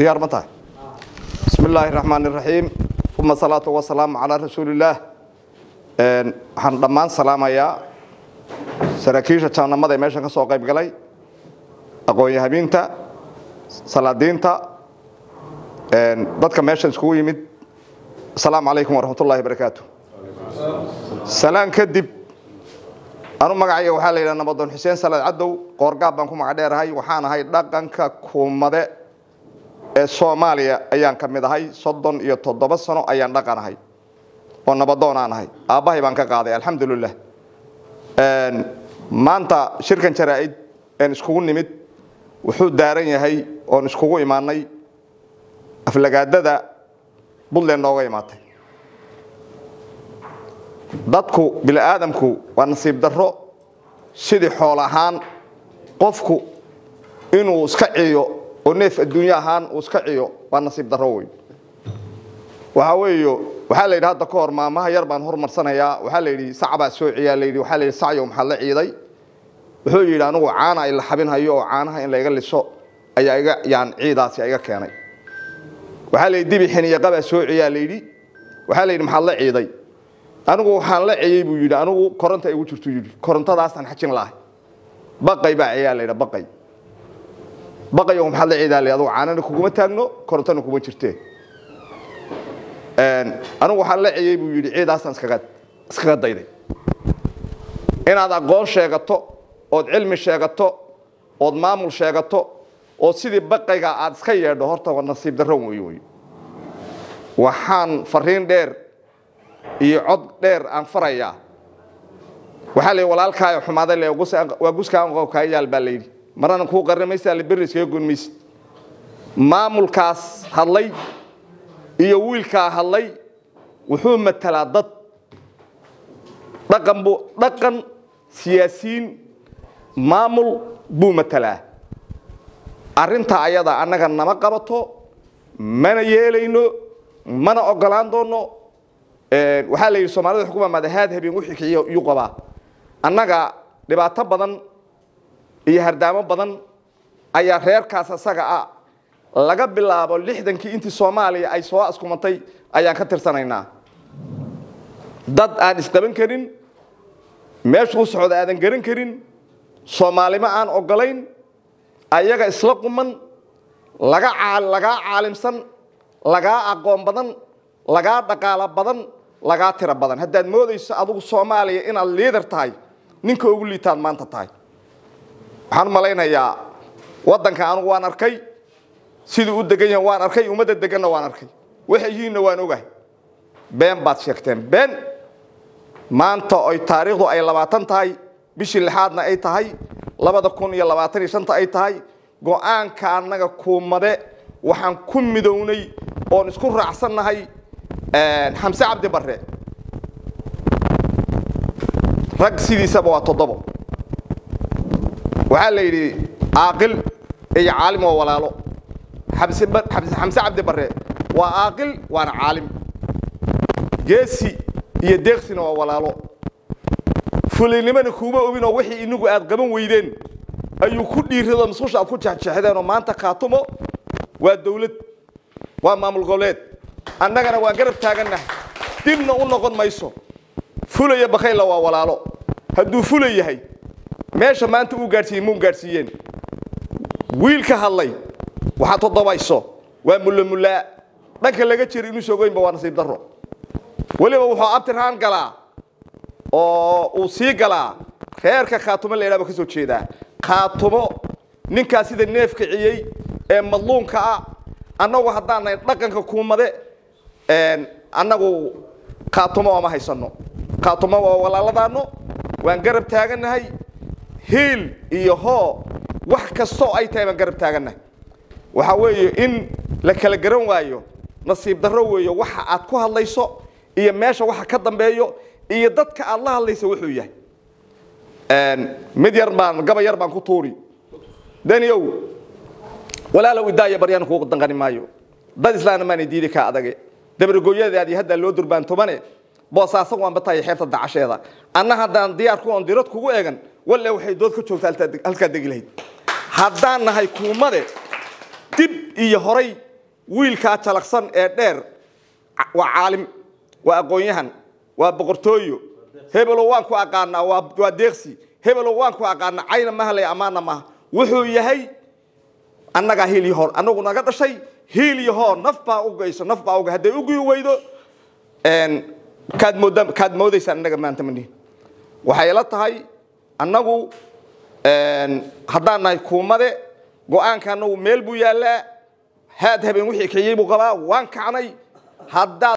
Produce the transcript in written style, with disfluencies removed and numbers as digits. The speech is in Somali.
ديار متى بسم الله الرحمن الرحيم ثم الصلاة والسلام على رسول الله waxaan dhammaan salaamayaa saraakiisha jaamacadda meesha ka soo qayb galay aqoon-yahaninta salaadiinta dadka meesha isku yimid assalaamu alaykum wa rahmatullahi wa barakaatuh salaan kadib anu magacayga waxa la yiraahdaa Nabadoon Xuseen Salaad Cadow qoorgaab baan ku magac dheerahay waxaan ahay dhaqanka kuumade ee Soomaaliya ayaan ka mid ahay 37 sano ayaan dhaqanahay oo nabadoon aan ahay aabahay baan ka qaaday alxamdulillah maanta shirkan jaraa'id aan iskugu nimid wuxuu daaran yahay oo iskugu imaanay aflagaadada Puntland nooga imaatay dadku bil aadamku waa nasiib darro sidii xool ahaan qofku inuu iska ciyo oo neef adduunyo ahaan uu iska ciyo waa nasiib darro weyn waxa weeyo waxa la yiraahdaa ka hor maamaha yar baan hormarsanayaa waxa la yiri sacaba soo ciyaa la yiri waxa la yiri sacyo maxaa la ciiday wuxuu yiri anigu caana ila xabin hayo oo caanaha in la iga liso ayaa iga yaan ciidaasi iga keenay waxa la yiri dibi xiniya qaba soo ciyaa la yiri waxa la yiri maxaa la ciiday anigu waxaan la ciyay buu yiri anigu koronto ay ugu jirto yiri korontadaas aan xajin lahay baqay baa ciyaa la yiri baqay oo maxaa la ciidaa la yiri caanana kugu ma taagno korontana kugu jirtee anigu waxaan la ciyay buu yiri ciidaasan iskaga dayday inaad aqoon sheegato oo cilmi sheegato oo maamul sheegato oo sidii baqayga aad iska yeedho horta waa nasiib darro weey waxaan fariin dheer iyo cod dheer aan farayaa waxa la walaalkaayo xumaaday le waa guskaan qowka yaal baleeydi marana ku qarnamaysa la biriska gunmis maamulkaas hadlay iyo wiilka hadlay wuxuu matalaa dad dhaqan siyaasiin maamul buu matalaa arinta ayada annaga nama qabato mana yeelayno mana ogolaan doono waxa la yiri Soomaalida xukuumadda madaxad habeen wixii xiyo uu qaba annaga dhibaato badan iyo hardaamo badan ayaa reerkaas asaga ah laga bilaabo 60kii intii Soomaaliya ay soo askumatay ayaan ka tirsanaynaa dad aan isqaban karin meeshu socod aadan garan karin Soomaalima aan ogolayn ayaga isla quman laga caalimsan laga aqoon badan laga dhaqaale badan laga tira badan haddaad moodayso adigu Soomaaliya in aad leader tahay ninka ugu liitaan maanta tahay waxaan malaynayaa wadanka anigu waan arkay sidii u degan yahay waan arkay umada deganna waan arkay waxay yihiin waan ogahay been baad sheegteen been maanta ay taariikhdu ay 20 tahay bishii lixaadna ay tahay 2025 ay tahay go'aanka annaga kuumade waxaan ku midownay oo isku raacsanahay Xamse Cabdi Barre rag sidiisaba waa 7 waxa la yiri aqil iyo caalim oo walaalo Xamse Cabdi Barre waa aqil waana caalim geesi iyo deeqsina waa walaalo fulinimana kuuma ogin oo wixii inagu aad qaban weydeen ayuu ku dhiirado mas'uusha aad ku jaxjaxdeen oo maanta qaatumo waa dawlad waa maamul goboleed annagana waa garab taaganahay dibna u noqon mayso fulaya bakayla waa walaalo hadduu fulayahay meesha maanta uu gaarsiiyay muu gaarsiiyeen wiilka hadlay waxa todobayso waa mulla dhanka laga jiro inuu soo goynba waa nasiib darro waliba wuxuu abtiraan galaa oo uu sii galaa reerka qaatumo leeyahay ka soo jeeda qaatumo ninka sida neefka ciyay ee madluunka ah annagu haddaan dhaqanka kuumade annagu qaatumo ma haysano qaatumo waa walaaladaano waan garab taaganahay heel iyo hoo wax kasto ay tahay waan garab taaganahay waxa weeye in la kala garan waayo nasiib darro weeyo waxa aad ku hadlayso iyo meesha waxa ka dambeeyo iyo dadka aad la hadlayso wuxuu yahay mid yar baan gaba yar baan ku tuuri daniyow walaalo widaaya baryaan ku danqani maayo dad islaana ma diidi ka adage dabargooyadaadii hadda loo durbaan tobane boosaasan waan batay xeebta dacasheeda anna haddaan diyaar ku on dirad kugu eegan walla waxay dood ka joogtaa halka degilayd haddaan nahay kuumade dib iyo horay wiilkaa jalaqsan ee dheer waa caalim waa aqoon-yahan waa boqortooyo hebelo waan ku aqaanaa waa deeqsi hebelo waan ku aqaanaa cayna ma helay amaana ma wuxuu yahay annaga hiil hor anagu naga dhashay hiil hor nafba u geyso nafba u haday ugu weydo kaad moodaysan annaga maanta mani waxay la tahay annagu haddaan nahay kuumade go'aanka anagu meel buu yaalaa haad habeen wixii kayay buu qabaa waan kacnay hadda